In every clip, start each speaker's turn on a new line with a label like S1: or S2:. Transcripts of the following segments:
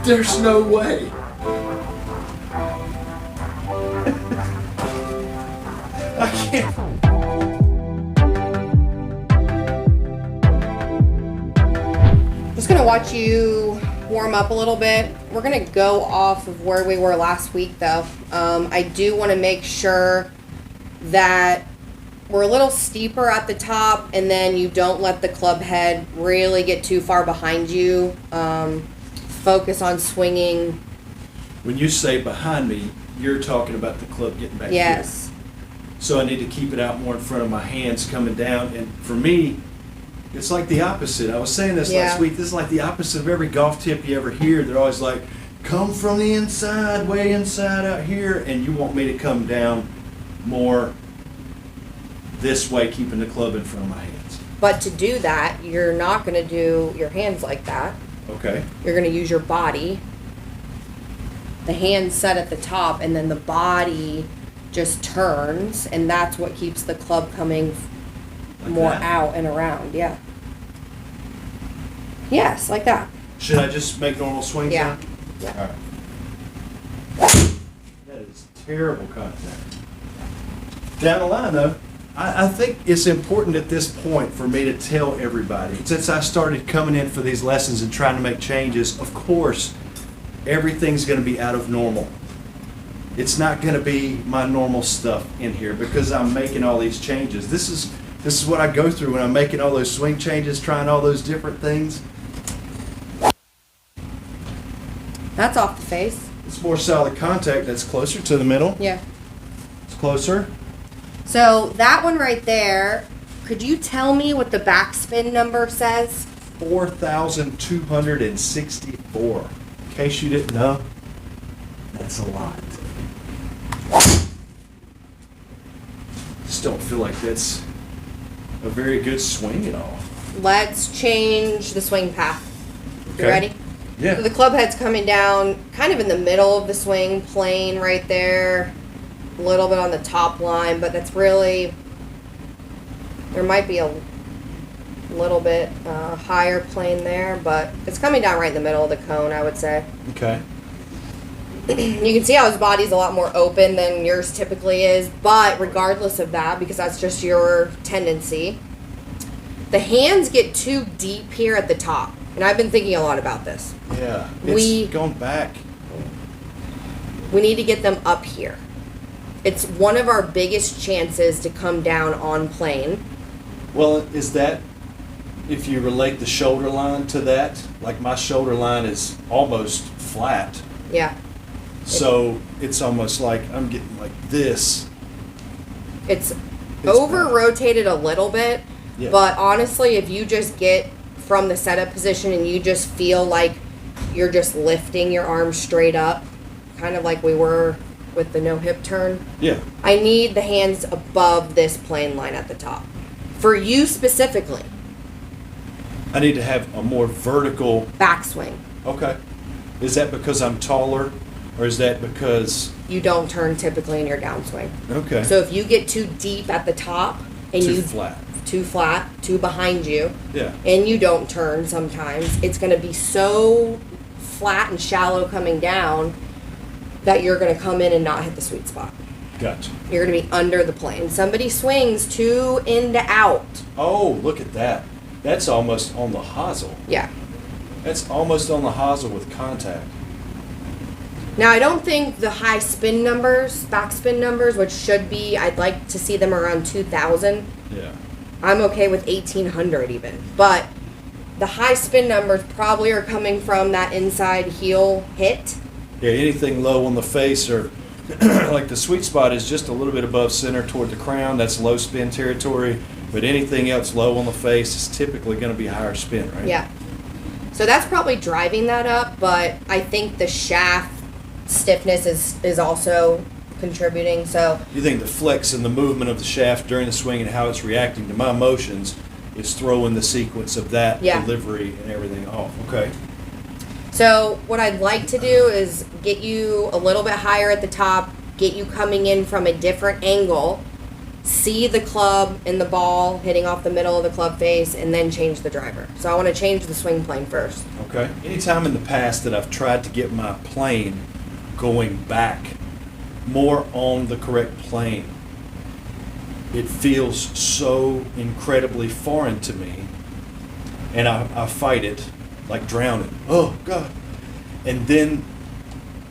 S1: There's no way. I can't.
S2: Just gonna watch you warm up a little bit. We're gonna go off of where we were last week though. I do want to make sure that we're a little steeper at the top, and then you don't let the club head really get too far behind you. Focus on swinging.
S1: When you say behind me, you're talking about the club getting back here.
S2: Yes.
S1: So I need to keep it out more in front of my hands coming down. And for me, it's like the opposite. I was saying this last week. This is like the opposite of every golf tip you ever hear. They're always like, come from the inside, way inside out here. And you want me to come down more this way, keeping the club in front of my hands.
S2: But to do that, you're not going to do your hands like that.
S1: Okay.
S2: You're going to use your body. The hands set at the top, and then the body just turns, and that's what keeps the club coming
S1: Like
S2: more
S1: that?
S2: out and around. Yeah. Yes, like that.
S1: Should I just make normal swings?
S2: Yeah.
S1: Now?
S2: Yeah.
S1: All right. That is terrible contact. Down the line, though, I think it's important at this point for me to tell everybody, since I started coming in for these lessons and trying to make changes, of course, everything's going to be out of normal. It's not going to be my normal stuff in here because I'm making all these changes. This is what I go through when I'm making all those swing changes, trying all those different things.
S2: That's off the face.
S1: It's more solid contact. That's closer to the middle.
S2: Yeah.
S1: It's closer.
S2: So that one right there, could you tell me what the backspin number says?
S1: 4,264. In case you didn't know, that's a lot. Just don't feel like that's a very good swing at all.
S2: Let's change the swing path. You
S1: Okay.
S2: ready?
S1: Yeah.
S2: So the club head's coming down kind of in the middle of the swing, plane right there. A little bit on the top line, but that's really, there might be a little bit higher plane there, but it's coming down right in the middle of the cone, I would say.
S1: Okay.
S2: You can see how his body's a lot more open than yours typically is, but regardless of that, because that's just your tendency, the hands get too deep here at the top. And I've been thinking a lot about this.
S1: Yeah. It's going back.
S2: We need to get them up here. It's one of our biggest chances to come down on plane.
S1: Well, is that, if you relate the shoulder line to that, like my shoulder line is almost flat.
S2: Yeah.
S1: So it's almost like I'm getting like this.
S2: It's over-rotated a little bit,
S1: Yeah.
S2: but honestly, if you just get from the setup position and you just feel like you're just lifting your arms straight up, kind of like we were with the no hip turn.
S1: Yeah.
S2: I need the hands above this plane line at the top. For you specifically,
S1: I need to have a more vertical.
S2: backswing.
S1: Okay. Is that because I'm taller, or is that because?
S2: You don't turn typically in your downswing.
S1: Okay.
S2: So if you get too deep at the top and
S1: Too
S2: you
S1: flat.
S2: too flat, too behind you,
S1: Yeah.
S2: and you don't turn sometimes, it's going to be so flat and shallow coming down that you're going to come in and not hit the sweet spot.
S1: Gotcha.
S2: You're going to be under the plane. Somebody swings too in to out.
S1: Oh, look at that. That's almost on the hosel.
S2: Yeah.
S1: That's almost on the hosel with contact.
S2: Now, I don't think the high spin numbers, backspin numbers, which should be, I'd like to see them around 2,000.
S1: Yeah.
S2: I'm okay with 1,800 even. But the high spin numbers probably are coming from that inside heel hit.
S1: Yeah, anything low on the face or like the sweet spot is just a little bit above center toward the crown. That's low spin territory. But anything else low on the face is typically going to be higher spin, right?
S2: Yeah. So that's probably driving that up, but I think the shaft stiffness is also contributing. So
S1: You think the flex and the movement of the shaft during the swing and how it's reacting to my motions is throwing the sequence of that
S2: Yeah.
S1: delivery and everything off. Okay.
S2: So what I'd like to do is get you a little bit higher at the top, get you coming in from a different angle, see the club and the ball hitting off the middle of the club face, and then change the driver. So I want to change the swing plane first.
S1: Okay. Anytime in the past that I've tried to get my plane going back more on the correct plane, it feels so incredibly foreign to me, and I fight it like drowning. Oh, God. And then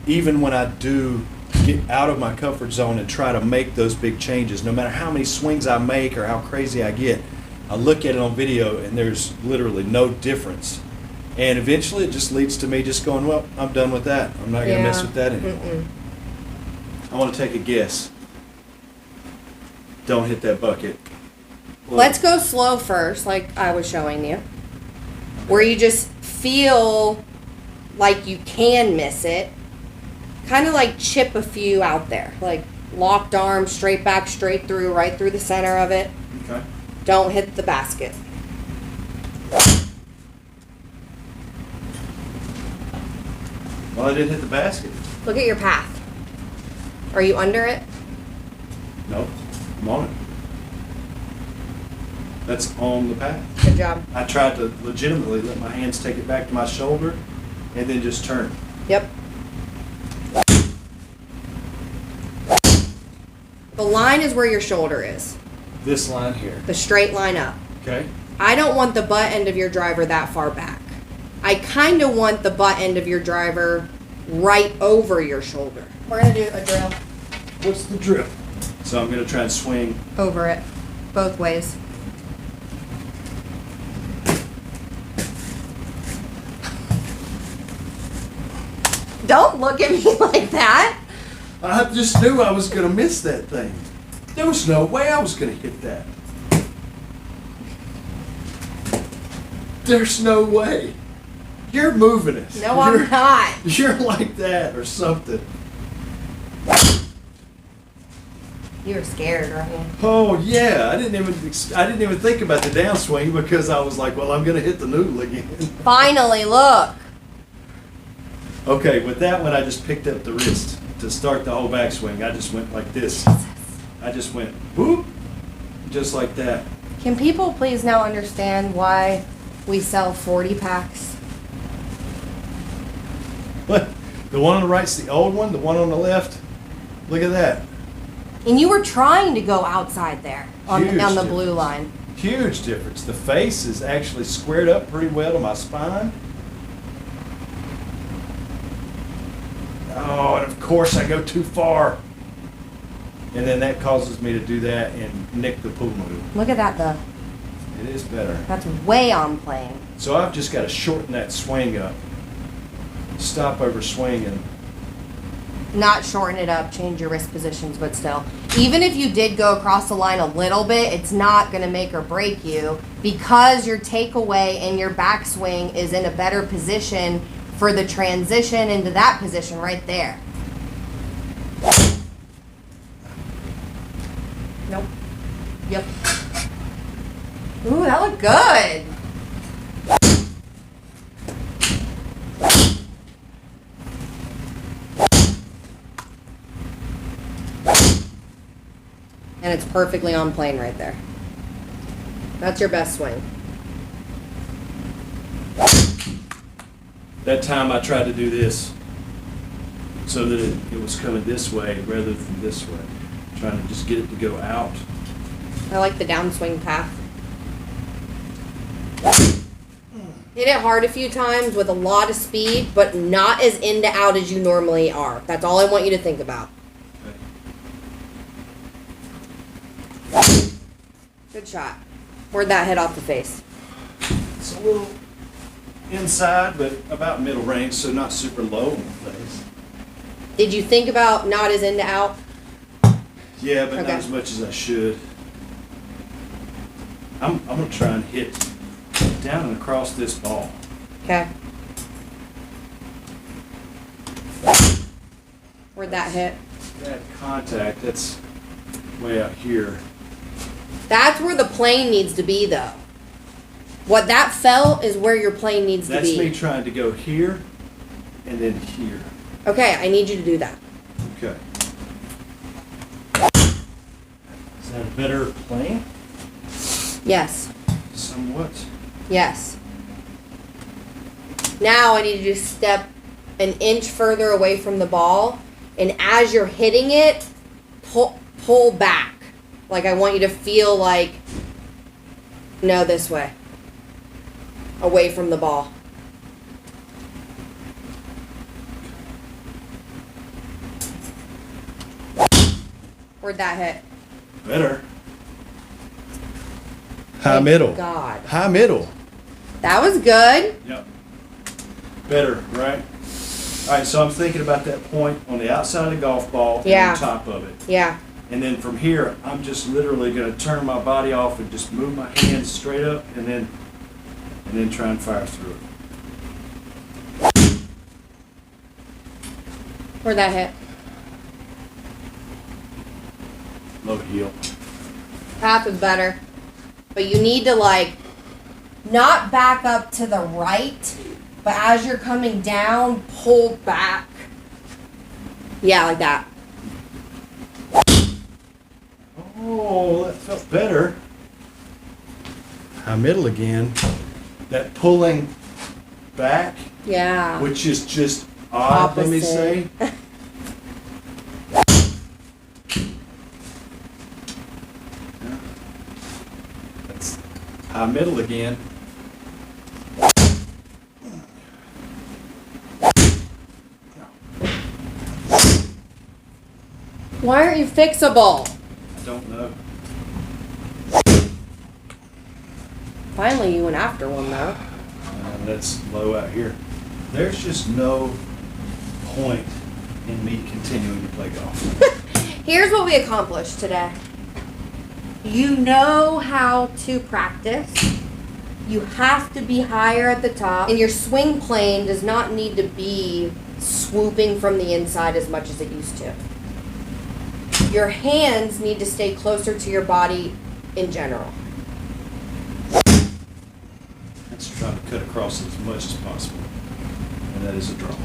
S1: even when I do get out of my comfort zone and try to make those big changes, no matter how many swings I make or how crazy I get, I look at it on video and there's literally no difference. And eventually it just leads to me just going, well, I'm done with that. I'm not going to mess with that anymore. I want to take a guess. Don't hit that bucket.
S2: Let's go slow first, like I was showing you, where you just feel like you can miss it. Kind of like chip a few out there, like locked arm, straight back, straight through, right through the center of it.
S1: Okay.
S2: Don't hit the basket.
S1: Well, I didn't hit the basket.
S2: Look at your path. Are you under it?
S1: No, I'm on it. That's on the path.
S2: Good job.
S1: I tried to legitimately let my hands take it back to my shoulder and then just turn.
S2: Yep. The line is where your shoulder is.
S1: This line here.
S2: The straight line up.
S1: Okay.
S2: I don't want the butt end of your driver that far back. I kind of want the butt end of your driver right over your shoulder. We're going to do a drill.
S1: What's the drill? So I'm going to try and swing.
S2: Over it. Both ways. Don't look at me like that.
S1: I just knew I was going to miss that thing. There was no way I was going to hit that. There's no way. You're moving it.
S2: No, I'm not.
S1: You're like that or something.
S2: You were scared, right?
S1: Oh yeah, I didn't even think about the downswing because I was like, well, I'm going to hit the noodle again.
S2: Finally, look.
S1: Okay, with that one, I just picked up the wrist to start the whole backswing. I just went like this. I just went whoop, just like that.
S2: Can people please now understand why we sell 40 packs?
S1: What? The one on the right's the old one. The one on the left. Look at that.
S2: And you were trying to go outside there on the
S1: Huge
S2: blue line.
S1: Huge difference. The face is actually squared up pretty well to my spine. Oh, and of course I go too far. And then that causes me to do that and nick the pool noodle.
S2: Look at that, though.
S1: It is better.
S2: That's way on plane.
S1: So I've just got to shorten that swing up. Stop over swinging.
S2: Not shorten it up, change your wrist positions, but still. Even if you did go across the line a little bit, it's not going to make or break you because your takeaway and your backswing is in a better position for the transition into that position right there. Nope. Yep. Ooh, that looked good. And it's perfectly on plane right there. That's your best swing.
S1: That time I tried to do this so that it was coming this way rather than this way. Trying to just get it to go out.
S2: I like the downswing path. Hit it hard a few times with a lot of speed, but not as in to out as you normally are. That's all I want you to think about. Good shot. Where'd that hit off the face?
S1: It's a little inside, but about middle range, so not super low on the face.
S2: Did you think about not as in to out?
S1: Yeah, but
S2: Okay.
S1: not as much as I should. I'm going to try and hit down and across this ball.
S2: Okay. Where'd that hit?
S1: That contact, that's way out here.
S2: That's where the plane needs to be, though. What that felt is where your plane needs to
S1: That's
S2: be.
S1: me trying to go here and then here.
S2: Okay, I need you to do that.
S1: Okay. Is Got a better plane?
S2: Yes.
S1: Somewhat.
S2: Yes. Now I need you to step an inch further away from the ball, and as you're hitting it, pull back. Like I want you to feel like, no, this way. Away from the ball. Where'd that hit?
S1: Better. High
S2: Thank
S1: middle.
S2: God.
S1: High middle.
S2: That was good.
S1: Yep. Better, right? All right, so I'm thinking about that point on the outside of the golf ball
S2: Yeah.
S1: and on top of it.
S2: Yeah.
S1: And then from here, I'm just literally going to turn my body off and just move my hands straight up and then try and fire through it.
S2: Where'd that hit?
S1: Low heel.
S2: Path is better. But you need to like not back up to the right, but as you're coming down, pull back. Yeah, like that.
S1: Oh, that felt better. High middle again. That pulling back,
S2: Yeah.
S1: which is just odd, let me
S2: Opposite.
S1: say. That's high middle again.
S2: Why aren't you fixable?
S1: I don't know.
S2: Finally, you went after one though.
S1: That's low out here. There's just no point in me continuing to play golf.
S2: Here's what we accomplished today. You know how to practice. You have to be higher at the top. And your swing plane does not need to be swooping from the inside as much as it used to. Your hands need to stay closer to your body in general.
S1: Let's try to cut across as much as possible. And that is a draw.